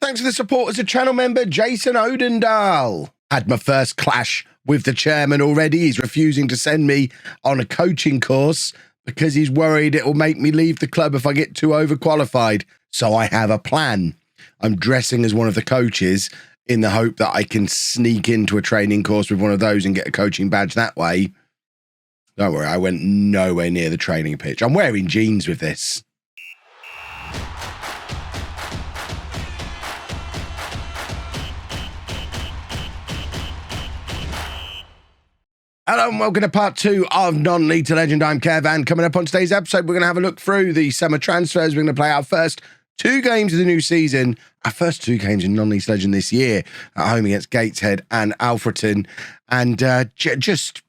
Thanks for the support as a channel member, Jason Odendahl. Had my first clash with the chairman already. He's refusing to send me on a coaching course because he's worried it will make me leave the club if I get too overqualified. So I have a plan. I'm dressing as one of the coaches in the hope that I can sneak into a training course with one of those and get a coaching badge that way. Don't worry, I went nowhere near the training pitch. I'm wearing jeans with this. Hello and welcome to part 2 of Non-League to Legend. I'm Kev, and coming up on today's episode, we're going to have a look through the summer transfers. We're going to play our first 2 games of the new season, our first 2 games in Non-League to Legend this year, at home against Gateshead and Alfreton, and just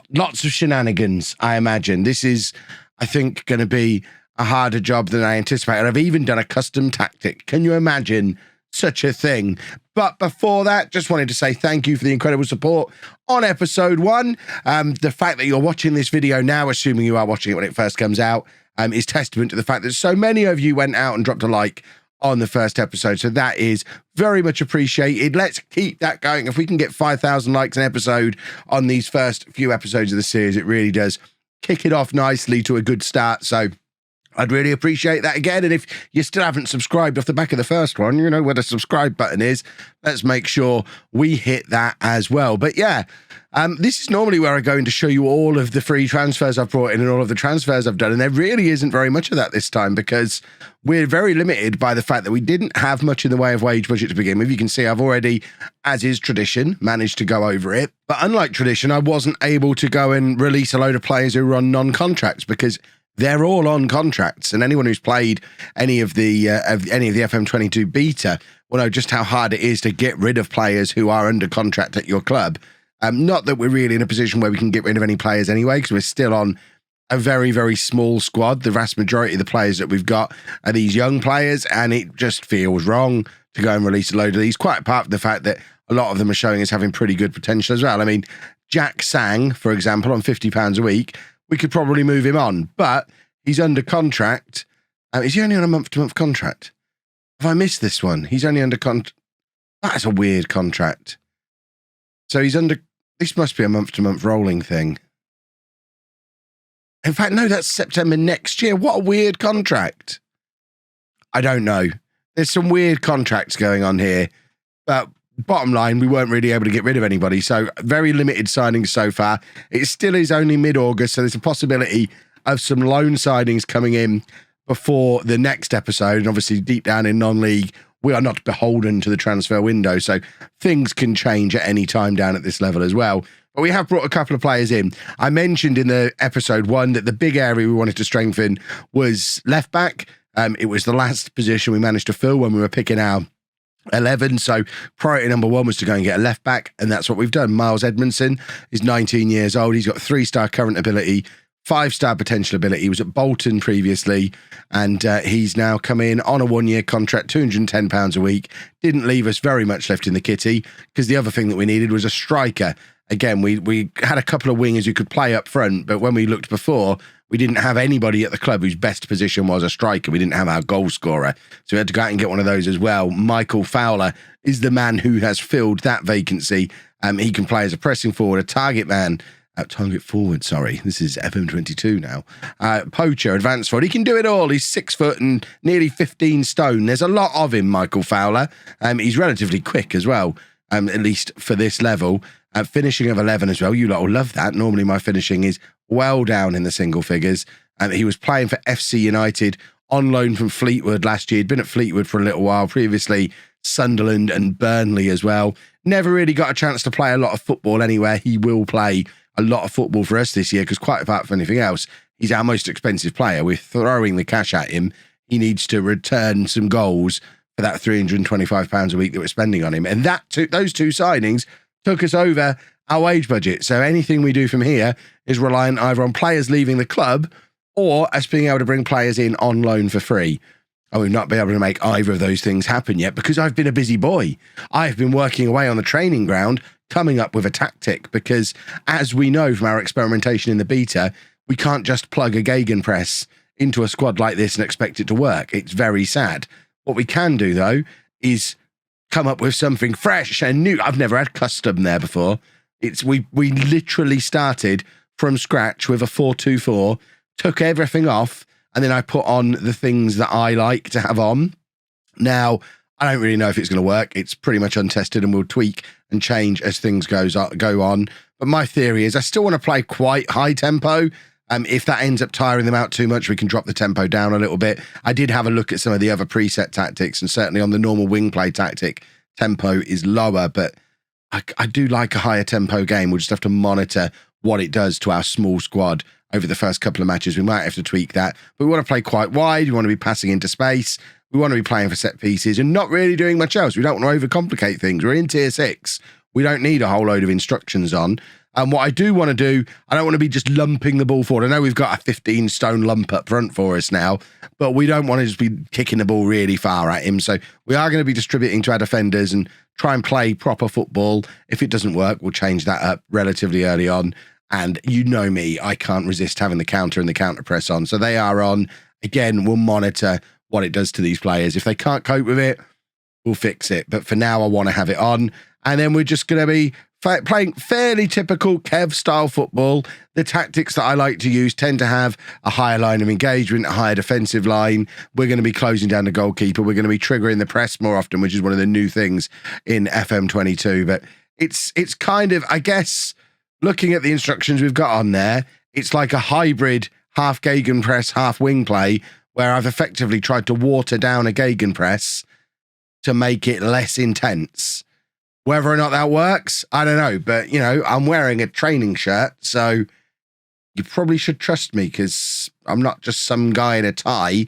lots of shenanigans, I imagine. This is, I think, going to be a harder job than I anticipated. I've even done a custom tactic. Can you imagine such a thing? But before that, just wanted to say thank you for the incredible support on episode 1. The fact that you're watching this video now, assuming you are watching it when it first comes out, is testament to the fact that so many of you went out and dropped a like on the first episode. So that is very much appreciated. Let's keep that going. If we can get 5,000 likes an episode on these first few episodes of the series, it really does kick it off nicely to a good start. So I'd really appreciate that again. And if you still haven't subscribed off the back of the first one, you know where the subscribe button is. Let's make sure we hit that as well. But yeah, this is normally where I go in to show you all of the free transfers I've brought in and all of the transfers I've done. And there really isn't very much of that this time because we're very limited by the fact that we didn't have much in the way of wage budget to begin with. You can see I've already, as is tradition, managed to go over it. But unlike tradition, I wasn't able to go and release a load of players who were on non-contracts because they're all on contracts, and anyone who's played any of the FM22 beta will know just how hard it is to get rid of players who are under contract at your club. Not that we're really in a position where we can get rid of any players anyway, because we're still on a very, very small squad. The vast majority of the players that we've got are these young players, and it just feels wrong to go and release a load of these, quite apart from the fact that a lot of them are showing us having pretty good potential as well. I mean, Jack Sang, for example, on £50 a week, we could probably move him on, but he's under contract. Is he only on a month-to-month contract? Have I missed this one? He's only under contract. That's a weird contract. So he's under, this must be a month-to-month rolling thing. In fact, no, that's September next year. What a weird contract. I don't know. There's some weird contracts going on here, but bottom line, we weren't really able to get rid of anybody. So very limited signings so far. It still is only mid-August, so there's a possibility of some loan signings coming in before the next episode. And obviously deep down in non-league, we are not beholden to the transfer window. So things can change at any time down at this level as well. But we have brought a couple of players in. I mentioned in the episode 1 that the big area we wanted to strengthen was left back. It was the last position we managed to fill when we were picking our 11, so priority number 1 was to go and get a left back, and that's what we've done. Miles Edmondson is 19 years old. He's got 3-star current ability, 5-star potential ability. He was at Bolton previously, and he's now come in on a 1-year contract, £210 a week. Didn't leave us very much left in the kitty, because the other thing that we needed was a striker. Again, we had a couple of wingers who could play up front, but when we looked before, we didn't have anybody at the club whose best position was a striker. We didn't have our goal scorer. So we had to go out and get one of those as well. Michael Fowler is the man who has filled that vacancy. He can play as a pressing forward, a target man, target forward, sorry. This is FM22 now. Poacher, advanced forward. He can do it all. He's 6 foot and nearly 15 stone. There's a lot of him, Michael Fowler. He's relatively quick as well, at least for this level. Finishing of 11 as well. You lot will love that. Normally my finishing is well down in the single figures. He was playing for FC United on loan from Fleetwood last year. He'd been at Fleetwood for a little while. Previously, Sunderland and Burnley as well. Never really got a chance to play a lot of football anywhere. He will play a lot of football for us this year because quite apart from anything else, he's our most expensive player. We're throwing the cash at him. He needs to return some goals for that £325 a week that we're spending on him. And those 2 signings took us over our wage budget. So anything we do from here is reliant either on players leaving the club or us being able to bring players in on loan for free. And we've not been able to make either of those things happen yet because I've been a busy boy. I've been working away on the training ground, coming up with a tactic because as we know from our experimentation in the beta, we can't just plug a gegenpress into a squad like this and expect it to work. It's very sad. What we can do though is come up with something fresh and new. I've never had custom there before. We literally started from scratch with a 424, took everything off, and then I put on the things that I like to have on. Now, I don't really know if it's going to work. It's pretty much untested, and we'll tweak and change as things go on. But my theory is I still want to play quite high tempo. If that ends up tiring them out too much, we can drop the tempo down a little bit. I did have a look at some of the other preset tactics, and certainly on the normal wing play tactic, tempo is lower, but I do like a higher tempo game. We'll just have to monitor what it does to our small squad over the first couple of matches. We might have to tweak that, but we want to play quite wide. We want to be passing into space. We want to be playing for set pieces and not really doing much else. We don't want to overcomplicate things. We're in tier 6. We don't need a whole load of instructions on. And what I do want to do, I don't want to be just lumping the ball forward. I know we've got a 15-stone lump up front for us now, but we don't want to just be kicking the ball really far at him. So we are going to be distributing to our defenders and try and play proper football. If it doesn't work, we'll change that up relatively early on. And you know me, I can't resist having the counter and the counter press on. So they are on. Again, we'll monitor what it does to these players. If they can't cope with it, we'll fix it. But for now, I want to have it on. And then we're just going to be playing fairly typical Kev-style football. The tactics that I like to use tend to have a higher line of engagement, a higher defensive line. We're going to be closing down the goalkeeper. We're going to be triggering the press more often, which is one of the new things in FM22. But it's kind of, I guess, looking at the instructions we've got on there, it's like a hybrid half gegenpress, half wing play, where I've effectively tried to water down a gegenpress to make it less intense. Whether or not that works, I don't know. But, you know, I'm wearing a training shirt, so you probably should trust me because I'm not just some guy in a tie.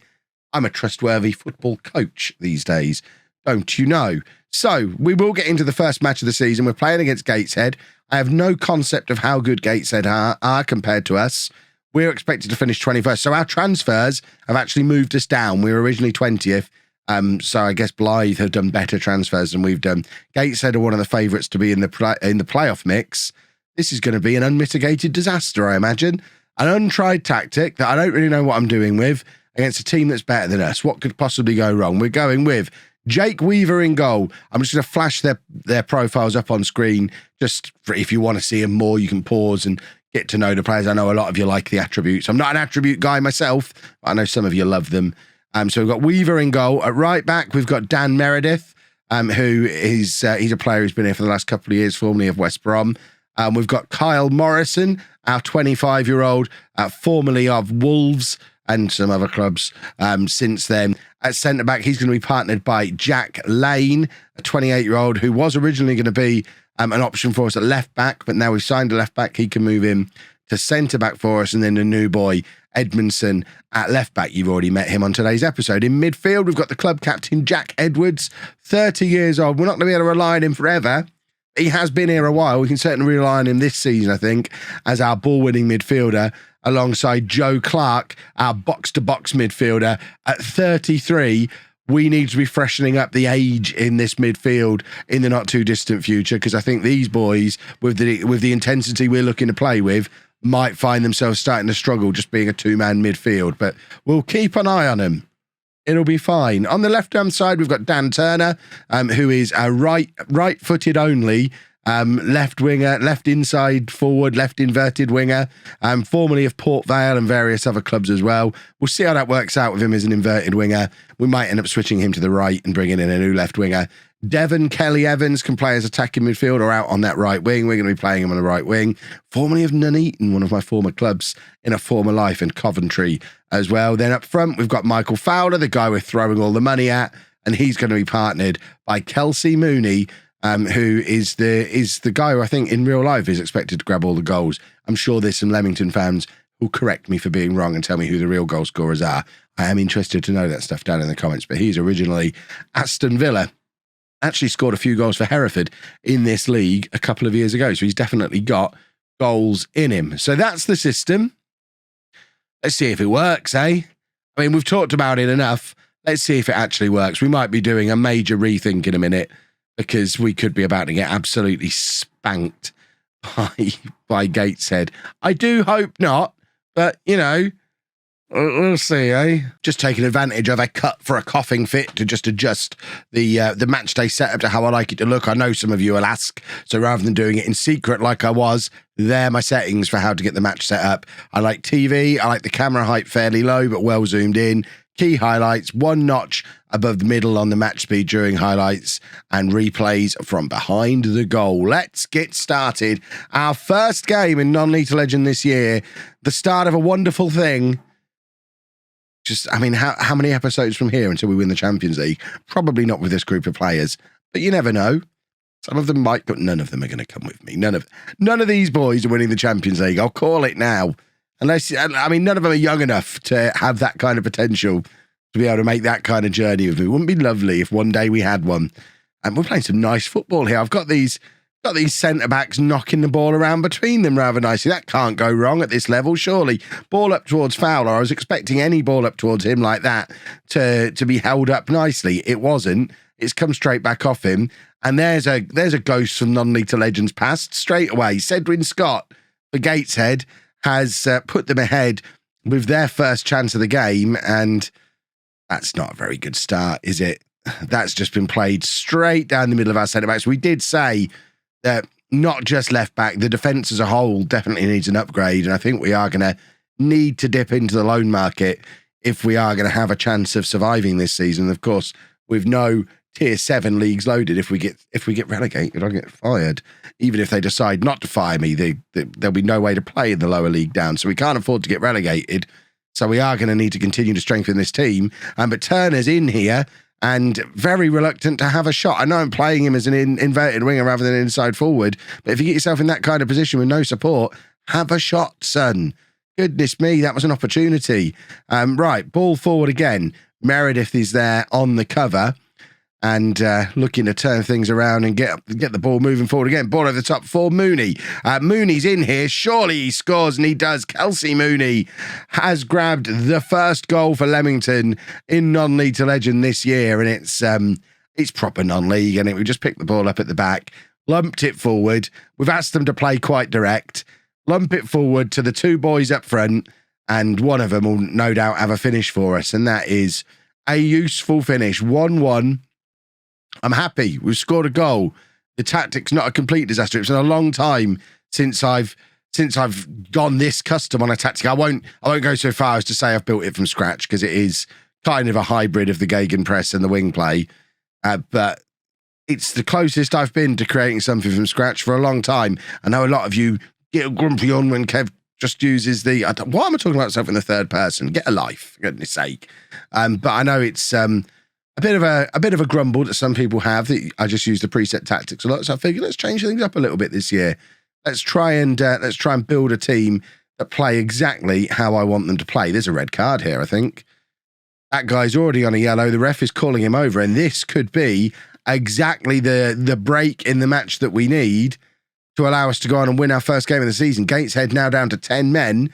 I'm a trustworthy football coach these days, don't you know? So we will get into the first match of the season. We're playing against Gateshead. I have no concept of how good Gateshead are compared to us. We're expected to finish 21st. So our transfers have actually moved us down. We were originally 20th. So I guess Blythe have done better transfers than we've done. Gateshead are one of the favourites to be in the playoff mix. This is going to be an unmitigated disaster, I imagine. An untried tactic that I don't really know what I'm doing with against a team that's better than us. What could possibly go wrong? We're going with Jake Weaver in goal. I'm just going to flash their profiles up on screen. Just for if you want to see them more, you can pause and get to know the players. I know a lot of you like the attributes. I'm not an attribute guy myself, but I know some of you love them. So we've got Weaver in goal. At right back, we've got Dan Meredith, who is he's a player who's been here for the last couple of years, formerly of West Brom. We've got Kyle Morrison, our 25-year-old, formerly of Wolves and some other clubs since then. At centre-back, he's going to be partnered by Jack Lane, a 28-year-old who was originally going to be an option for us at left-back, but now we've signed a left-back. He can move in to centre-back for us, and then the new boy, Edmondson, at left-back. You've already met him on today's episode. In midfield, we've got the club captain, Jack Edwards, 30 years old. We're not going to be able to rely on him forever. He has been here a while. We can certainly rely on him this season, I think, as our ball-winning midfielder, alongside Joe Clark, our box-to-box midfielder. At 33, we need to be freshening up the age in this midfield in the not-too-distant future, because I think these boys, with the intensity we're looking to play with, might find themselves starting to struggle just being a two-man midfield. But we'll keep an eye on them. It'll be fine. On the left-hand side, we've got Dan Turner, who is a right-footed only left winger, left inside forward, left inverted winger, formerly of Port Vale and various other clubs as well. We'll see how that works out with him as an inverted winger. We might end up switching him to the right and bringing in a new left winger. Devon Kelly-Evans can play as attacking midfield or out on that right wing. We're going to be playing him on the right wing. Formerly of Nuneaton, one of my former clubs in a former life, in Coventry as well. Then up front, we've got Michael Fowler, the guy we're throwing all the money at, and he's going to be partnered by Kelsey Mooney, who is the guy who I think in real life is expected to grab all the goals. I'm sure there's some Leamington fans who'll correct me for being wrong and tell me who the real goal scorers are. I am interested to know that stuff down in the comments, but he's originally Aston Villa. Actually scored a few goals for Hereford in this league a couple of years ago. So he's definitely got goals in him. So that's the system. Let's see if it works, eh? I mean, we've talked about it enough. Let's see if it actually works. We might be doing a major rethink in a minute because we could be about to get absolutely spanked by Gateshead. I do hope not, but, you know, We'll see, eh? Just taking advantage of a cut for a coughing fit to just adjust the match day setup to how I like it to look. I know some of you will ask, so rather than doing it in secret like I was, there are my settings for how to get the match set up. I like TV, I like the camera height fairly low but well zoomed in. Key highlights, 1 notch above the middle on the match speed during highlights, and replays from behind the goal. Let's get started. Our first game in Non-Lethal Legend this year, the start of a wonderful thing. I mean, how many episodes from here until we win the Champions League? Probably not with this group of players, but you never know. Some of them might, but none of them are going to come with me. None of these boys are winning the Champions League. I'll call it now. Unless, I mean, none of them are young enough to have that kind of potential to be able to make that kind of journey with me. Wouldn't it be lovely if one day we had one? And we're playing some nice football here. I've got these centre-backs knocking the ball around between them rather nicely. That can't go wrong at this level, surely. Ball up towards Fowler. I was expecting any ball up towards him like that to be held up nicely. It wasn't. It's come straight back off him. And there's a ghost from Non-Lethal Legends past straight away. Cedwyn Scott for Gateshead has put them ahead with their first chance of the game, and that's not a very good start, is it? That's just been played straight down the middle of our centre-backs. We did say that not just left-back, the defence as a whole definitely needs an upgrade, and I think we are going to need to dip into the loan market if we are going to have a chance of surviving this season. Of course, with no Tier 7 leagues loaded, if we get relegated, I'll get fired. Even if they decide not to fire me, there'll be no way to play in the lower league down. So we can't afford to get relegated. So we are going to need to continue to strengthen this team. But Turner's in here and very reluctant to have a shot. I know I'm playing him as an inverted winger rather than inside forward, but if you get yourself in that kind of position with no support, have a shot, son. Goodness me, that was an opportunity. Right, ball forward again. Meredith is there on the cover and looking to turn things around and get the ball moving forward again. Ball over the top for Mooney. Mooney's in here. Surely he scores, and he does. Kelsey Mooney has grabbed the first goal for Leamington in Non-Lethal Legend this year, and it's proper non-league, and we just picked the ball up at the back, lumped it forward. We've asked them to play quite direct. Lump it forward to the 2 boys up front, and one of them will no doubt have a finish for us, and that is a useful finish. 1-1. I'm happy. We've scored a goal. The tactic's not a complete disaster. It's been a long time since I've gone this custom on a tactic. I won't go so far as to say I've built it from scratch, because it is kind of a hybrid of the gegenpress and the wing play. But it's the closest I've been to creating something from scratch for a long time. I know a lot of you get grumpy on when Kev just uses why am I talking about myself in the third person? Get a life, for goodness sake. But I know it's a bit of a grumble that some people have that I just use the preset tactics a lot. So I figured let's change things up a little bit this year. Let's try and build a team that play exactly how I want them to play. There's a red card here, I think. That guy's already on a yellow. The ref is calling him over, and this could be exactly the break in the match that we need to allow us to go on and win our first game of the season. Gateshead now down to 10 men.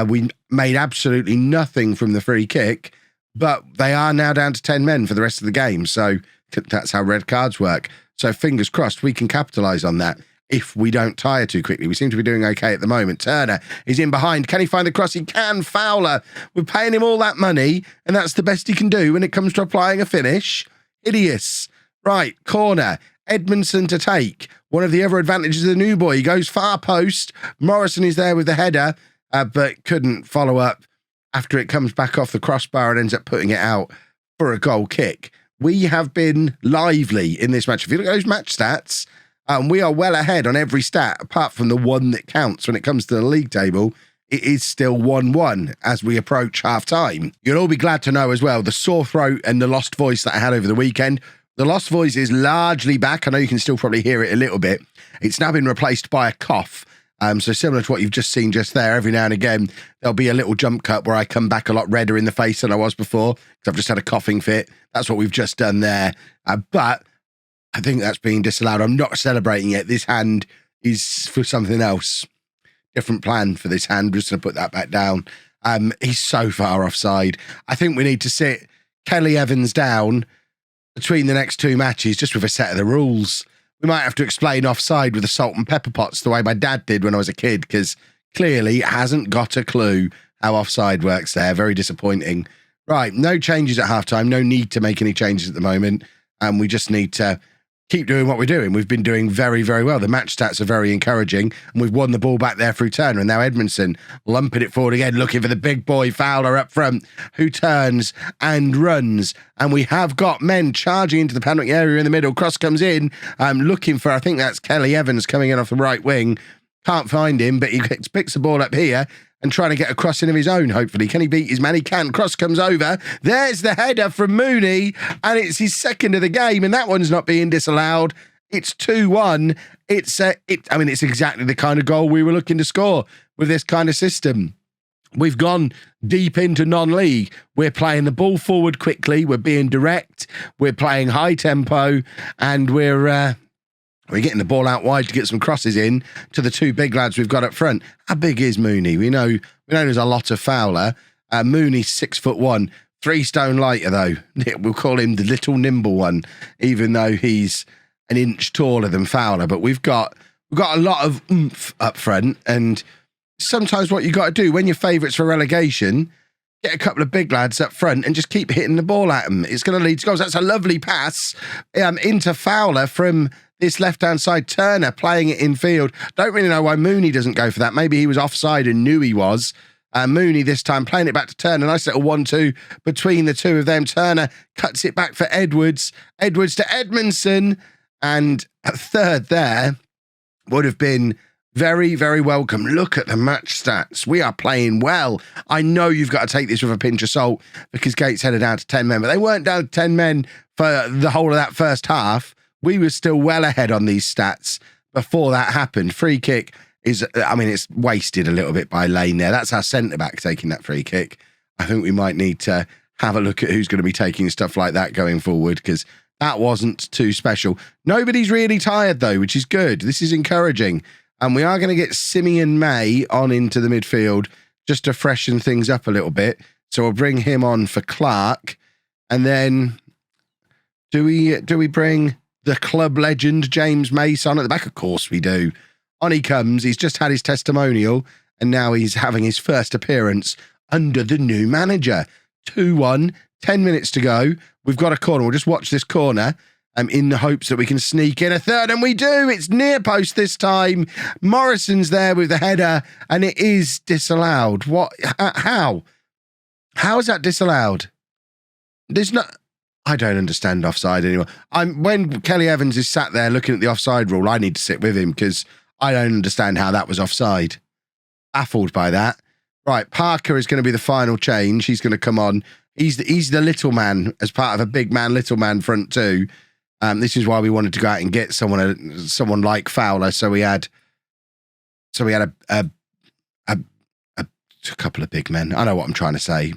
We made absolutely nothing from the free kick, but they are now down to 10 men for the rest of the game. So that's how red cards work. So fingers crossed we can capitalise on that if we don't tire too quickly. We seem to be doing okay at the moment. Turner is in behind. Can he find the cross? He can. Fowler. We're paying him all that money, and that's the best he can do when it comes to applying a finish. Hideous. Right, corner. Edmondson to take. One of the other advantages of the new boy. He goes far post. Morrison is there with the header, but couldn't follow up after it comes back off the crossbar and ends up putting it out for a goal kick. We have been lively in this match. If you look at those match stats, we are well ahead on every stat, apart from the one that counts when it comes to the league table. It is still 1-1 as we approach half-time. You'll all be glad to know as well, the sore throat and the lost voice that I had over the weekend. The lost voice is largely back. I know you can still probably hear it a little bit. It's now been replaced by a cough. So similar to what you've just seen just there, every now and again, there'll be a little jump cut where I come back a lot redder in the face than I was before, because I've just had a coughing fit. That's what we've just done there. But I think that's being disallowed. I'm not celebrating it. This hand is for something else. Different plan for this hand. I'm just going to put that back down. He's so far offside. I think we need to sit Kelly Evans down between the next 2 matches, just with a set of the rules. We might have to explain offside with the salt and pepper pots the way my dad did when I was a kid, because clearly hasn't got a clue how offside works there. Very disappointing. Right, no changes at halftime. No need to make any changes at the moment. We just need to keep doing what we're doing. We've been doing very, very well. The match stats are very encouraging, and we've won the ball back there through Turner, and now Edmondson lumping it forward again, looking for the big boy Fowler up front, who turns and runs, and we have got men charging into the penalty area in the middle. Cross comes in, looking for, I think that's Kelly Evans coming in off the right wing. Can't find him, but he picks the ball up here and trying to get a cross in of his own, hopefully. Can he beat his man? He can. Cross comes over. There's the header from Mooney, and it's his second of the game, and that one's not being disallowed. It's 2-1. It's exactly the kind of goal we were looking to score with this kind of system. We've gone deep into non-league. We're playing the ball forward quickly. We're being direct. We're playing high tempo, and we're getting the ball out wide to get some crosses in to the two big lads we've got up front. How big is Mooney? We know there's a lot of Fowler. Mooney's 6'1", 3 stone lighter though. We'll call him the little nimble one, even though he's an inch taller than Fowler. But we've got a lot of oomph up front, and sometimes what you got to do when you're favourites for relegation, get a couple of big lads up front and just keep hitting the ball at them. It's going to lead to goals. That's a lovely pass into Fowler from this left-hand side. Turner playing it in field. Don't really know why Mooney doesn't go for that. Maybe he was offside and knew he was. Mooney this time playing it back to Turner. Nice little 1-2 between the two of them. Turner cuts it back for Edwards. Edwards to Edmondson. And a third there would have been very, very welcome. Look at the match stats. We are playing well. I know you've got to take this with a pinch of salt because Gateshead are down to 10 men, but they weren't down to 10 men for the whole of that first half. We were still well ahead on these stats before that happened. Free kick is, it's wasted a little bit by Lane there. That's our centre-back taking that free kick. I think we might need to have a look at who's going to be taking stuff like that going forward, because that wasn't too special. Nobody's really tired, though, which is good. This is encouraging. And we are going to get Simeon May on into the midfield just to freshen things up a little bit. So we'll bring him on for Clark. And then do we bring the club legend James Mace on at the back? Of course we do. On he comes. He's just had his testimonial, and now he's having his first appearance under the new manager. 2-1, 10 minutes to go. We've got a corner. We'll just watch this corner in the hopes that we can sneak in a third, and we do. It's near post this time. Morrison's there with the header, and it is disallowed. What? How? How is that disallowed? There's not... I don't understand offside anymore. When Kelly Evans is sat there looking at the offside rule, I need to sit with him because I don't understand how that was offside. Baffled by that. Right, Parker is going to be the final change. He's going to come on. He's the little man as part of a big man, little man front two. This is why we wanted to go out and get someone like Fowler. So we had a couple of big men. I know what I'm trying to say.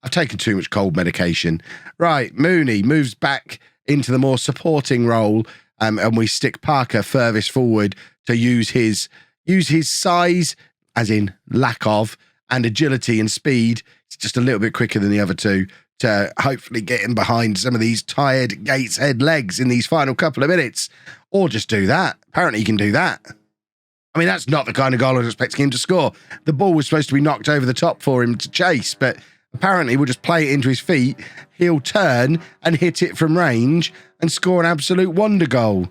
I've taken too much cold medication. Right, Mooney moves back into the more supporting role, and we stick Parker furthest forward to use his size, as in lack of, and agility and speed. It's just a little bit quicker than the other two to hopefully get in behind some of these tired Gateshead legs in these final couple of minutes. Or just do that. Apparently he can do that. That's not the kind of goal I was expecting him to score. The ball was supposed to be knocked over the top for him to chase, but apparently we'll just play it into his feet. He'll turn and hit it from range and score an absolute wonder goal.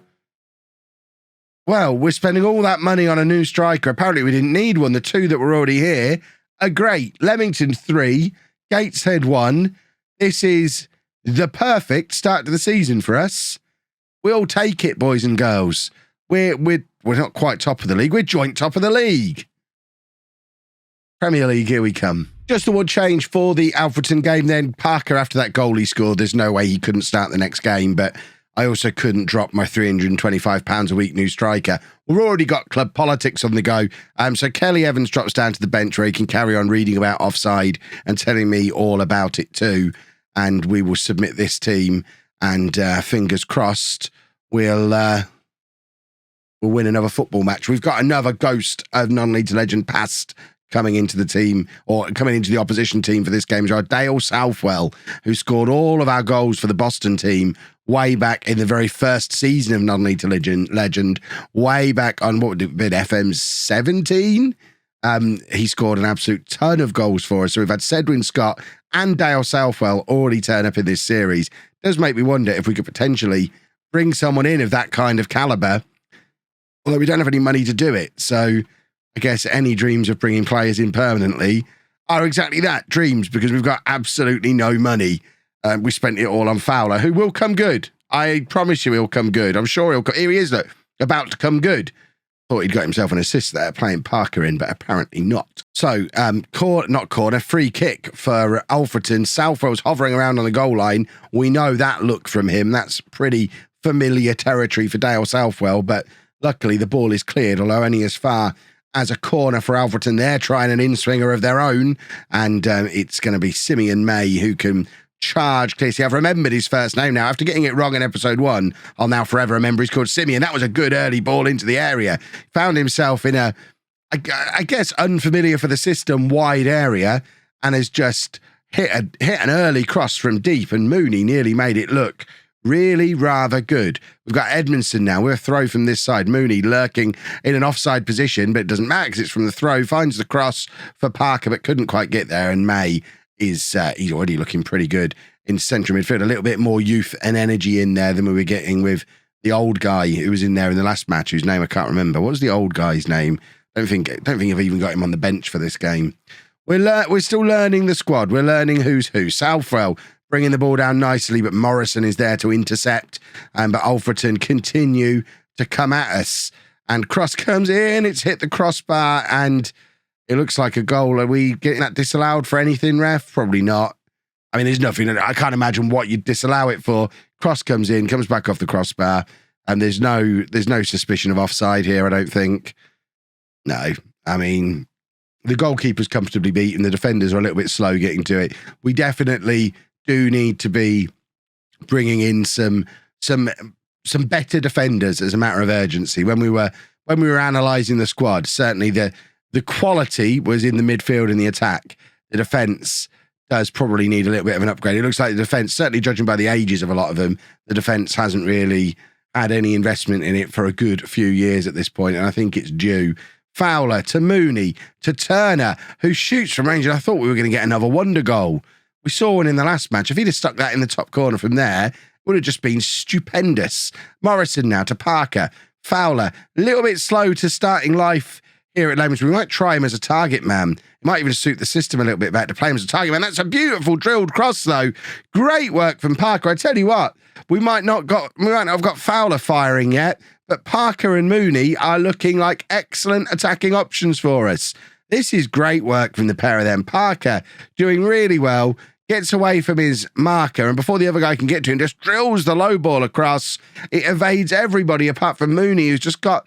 Well, we're spending all that money on a new striker. Apparently we didn't need one. The two that were already here are great. Leamington 3, Gateshead 1. This is the perfect start to the season for us. We'll take it, boys and girls. We're not quite top of the league. We're joint top of the league. Premier League, here we come. Just the one change for the Alfreton game then. Parker, after that goal he scored, there's no way he couldn't start the next game, but I also couldn't drop my £325 a week new striker. We've already got club politics on the go. So Kelly Evans drops down to the bench where he can carry on reading about offside and telling me all about it too. And we will submit this team, and fingers crossed, we'll win another football match. We've got another ghost of non-league legend past coming into the team, or coming into the opposition team for this game. Dale Southwell, who scored all of our goals for the Boston team way back in the very first season of non-league legend, way back on what would it have been, FM17? He scored an absolute ton of goals for us. So we've had Cedwyn Scott and Dale Southwell already turn up in this series. It does make me wonder if we could potentially bring someone in of that kind of caliber, although we don't have any money to do it. So I guess any dreams of bringing players in permanently are exactly that, dreams, because we've got absolutely no money. We spent it all on Fowler, who will come good. I promise you he'll come good. I'm sure he'll come. Here he is, look, about to come good. Thought he'd got himself an assist there playing Parker in, but apparently not. So, free kick for Alfreton. Southwell's hovering around on the goal line. We know that look from him. That's pretty familiar territory for Dale Southwell, but luckily the ball is cleared, although only as far as a corner for Alfreton. They're trying an in-swinger of their own, and it's going to be Simeon May who can charge clear. See, I've remembered his first name now. After getting it wrong in episode 1, I'll now forever remember he's called Simeon. That was a good early ball into the area. Found himself in a, I guess, unfamiliar for the system, wide area, and has just hit an early cross from deep, and Mooney nearly made it look really rather good. We've got Edmondson now. We're a throw from this side. Mooney lurking in an offside position, but it doesn't matter because it's from the throw. Finds the cross for Parker, but couldn't quite get there, and May is he's already looking pretty good in central midfield. A little bit more youth and energy in there than we were getting with the old guy who was in there in the last match, whose name I can't remember. What was the old guy's name? Don't think I've even got him on the bench for this game. We're still learning the squad. We're learning who's who. Southwell bringing the ball down nicely, but Morrison is there to intercept. But Alfreton continue to come at us. And cross comes in. It's hit the crossbar, and it looks like a goal. Are we getting that disallowed for anything, ref? Probably not. I mean, there's nothing. I can't imagine what you'd disallow it for. Cross comes in, comes back off the crossbar, and there's no suspicion of offside here, I don't think. No. I mean, the goalkeeper's comfortably beaten. The defenders are a little bit slow getting to it. We definitely do need to be bringing in some better defenders as a matter of urgency. When we were analysing the squad, certainly the quality was in the midfield and the attack. The defence does probably need a little bit of an upgrade. It looks like the defence, certainly judging by the ages of a lot of them, the defence hasn't really had any investment in it for a good few years at this point, and I think it's due. Fowler to Mooney to Turner, who shoots from range, and I thought we were going to get another wonder goal. We saw one in the last match. If he'd have stuck that in the top corner from there, it would have just been stupendous. Morrison now to Parker. Fowler, a little bit slow to starting life here at Leamington. We might try him as a target man. It might even suit the system a little bit better to play him as a target man. That's a beautiful drilled cross, though. Great work from Parker. I tell you what, we might not have got Fowler firing yet, but Parker and Mooney are looking like excellent attacking options for us. This is great work from the pair of them. Parker doing really well, gets away from his marker, and before the other guy can get to him, just drills the low ball across. It evades everybody apart from Mooney, who's just got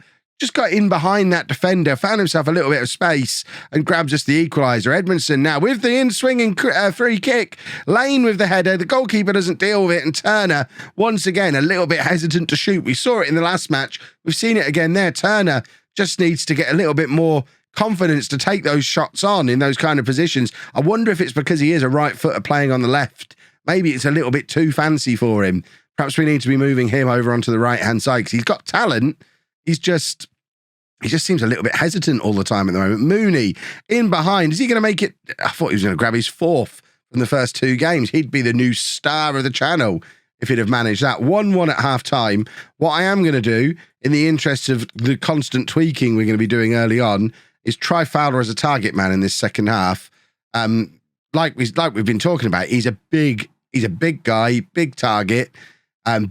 in behind that defender, found himself a little bit of space and grabs us the equaliser. Edmondson now with the in-swinging free kick. Lane with the header. The goalkeeper doesn't deal with it, and Turner, once again, a little bit hesitant to shoot. We saw it in the last match. We've seen it again there. Turner just needs to get a little bit more confidence to take those shots on in those kind of positions. I wonder if it's because he is a right footer playing on the left. Maybe it's a little bit too fancy for him. Perhaps we need to be moving him over onto the right-hand side because he's got talent. He just seems a little bit hesitant all the time at the moment. Mooney in behind. Is he going to make it? I thought he was going to grab his 4th from the first 2 games. He'd be the new star of the channel if he'd have managed that. 1-1 at half-time. What I am going to do, in the interest of the constant tweaking we're going to be doing early on, is try Fowler as a target man in this second half. Like we've been talking about, he's a big guy, big target,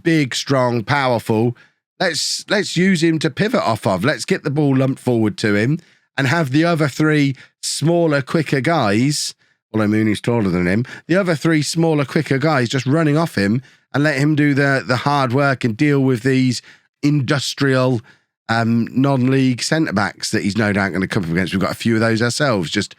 big, strong, powerful. Let's use him to pivot off of. Let's get the ball lumped forward to him and have the other 3 smaller, quicker guys, although Mooney's taller than him, the other 3 smaller, quicker guys just running off him and let him do the hard work and deal with these industrial non-league centre-backs that he's no doubt going to come up against. We've got a few of those ourselves, just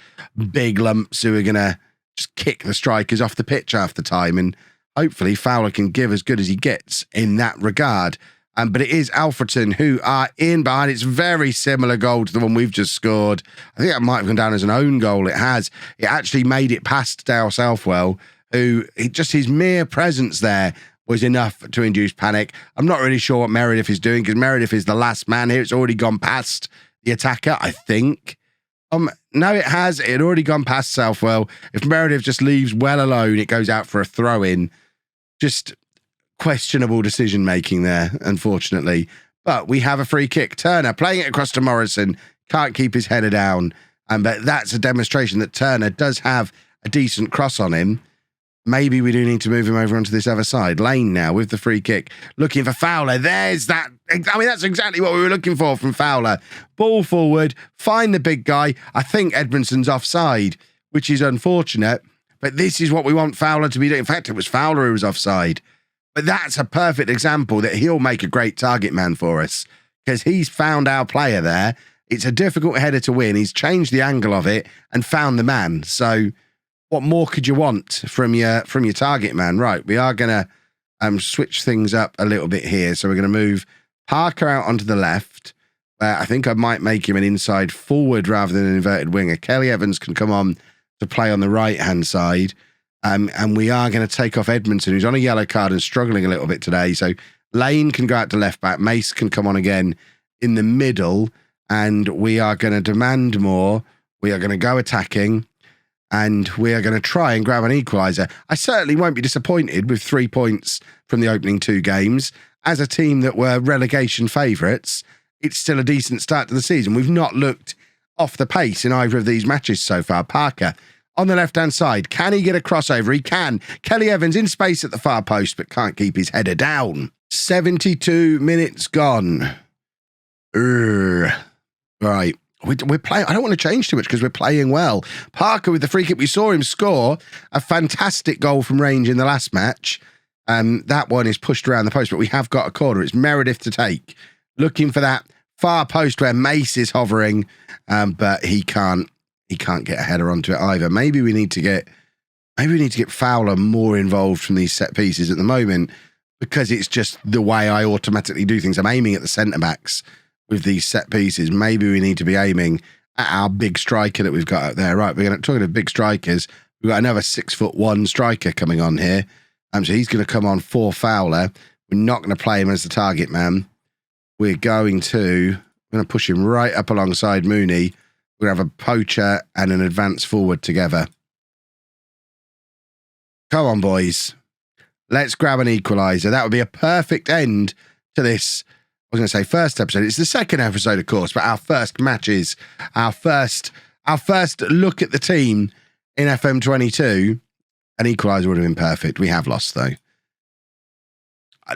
big lumps who are going to just kick the strikers off the pitch half the time, and hopefully Fowler can give as good as he gets in that regard. But it is Alfreton who are in behind. It's very similar goal to the one we've just scored. I think that might have gone down as an own goal. It has. It actually made it past Dale Southwell, who just his mere presence there was enough to induce panic. I'm not really sure what Meredith is doing because Meredith is the last man here. It's already gone past the attacker, I think. No, it has. It had already gone past Southwell. If Meredith just leaves well alone, it goes out for a throw-in. Just questionable decision-making there, unfortunately. But we have a free kick. Turner playing it across to Morrison. Can't keep his header down. But that's a demonstration that Turner does have a decent cross on him. Maybe we do need to move him over onto this other side. Lane now with the free kick. Looking for Fowler. There's that. I mean, that's exactly what we were looking for from Fowler. Ball forward. Find the big guy. I think Edmondson's offside, which is unfortunate. But this is what we want Fowler to be doing. In fact, it was Fowler who was offside. But that's a perfect example that he'll make a great target man for us because he's found our player there. It's a difficult header to win. He's changed the angle of it and found the man. So what more could you want from your target man? Right, we are going to switch things up a little bit here. So we're going to move Parker out onto the left. I think I might make him an inside forward rather than an inverted winger. Kelly Evans can come on to play on the right-hand side. And we are going to take off Edmondson, who's on a yellow card and struggling a little bit today. So Lane can go out to left back. Mace can come on again in the middle. And we are going to demand more. We are going to go attacking. And we are going to try and grab an equaliser. I certainly won't be disappointed with 3 points from the opening 2 games. As a team that were relegation favourites, it's still a decent start to the season. We've not looked off the pace in either of these matches so far. Parker on the left-hand side. Can he get a crossover? He can. Kelly Evans in space at the far post, but can't keep his header down. 72 minutes gone. Right. We're playing. I don't want to change too much because we're playing well. Parker with the free kick. We saw him score a fantastic goal from range in the last match. That one is pushed around the post, but we have got a corner. It's Meredith to take. Looking for that far post where Mace is hovering, but he can't get a header onto it either. Maybe we need to get Fowler more involved from these set pieces at the moment because it's just the way I automatically do things. I'm aiming at the centre backs with these set pieces. Maybe we need to be aiming at our big striker that we've got out there. Right, we're going to talk about big strikers. We've got another 6'1" striker coming on here. So he's going to come on for Fowler. We're not going to play him as the target man. We're going to push him right up alongside Mooney. We're going to have a poacher and an advance forward together. Come on, boys. Let's grab an equaliser. That would be a perfect end to this. I was going to say first episode. It's the second episode, of course, but our first matches, our first look at the team in FM22. An equaliser would have been perfect. We have lost, though.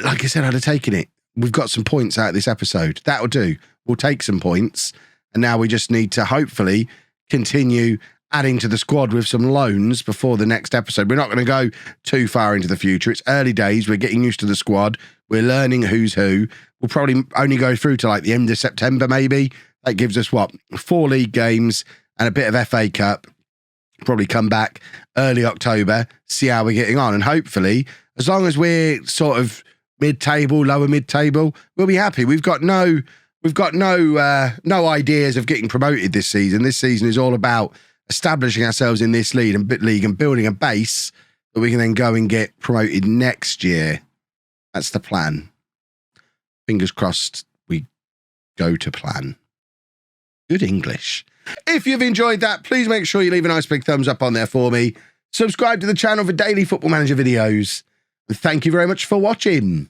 Like I said, I'd have taken it. We've got some points out of this episode. That'll do. We'll take some points. And now we just need to hopefully continue adding to the squad with some loans before the next episode. We're not going to go too far into the future. It's early days. We're getting used to the squad. We're learning who's who. We'll probably only go through to like the end of September, maybe. That gives us, 4 league games and a bit of FA Cup. Probably come back early October, see how we're getting on. And hopefully, as long as we're sort of mid-table, lower mid-table, we'll be happy. We've got no ideas of getting promoted this season. This season is all about establishing ourselves in this league and building a base that we can then go and get promoted next year. That's the plan. Fingers crossed we go to plan. Good English. If you've enjoyed that, please make sure you leave a nice big thumbs up on there for me. Subscribe to the channel for daily Football Manager videos. And thank you very much for watching.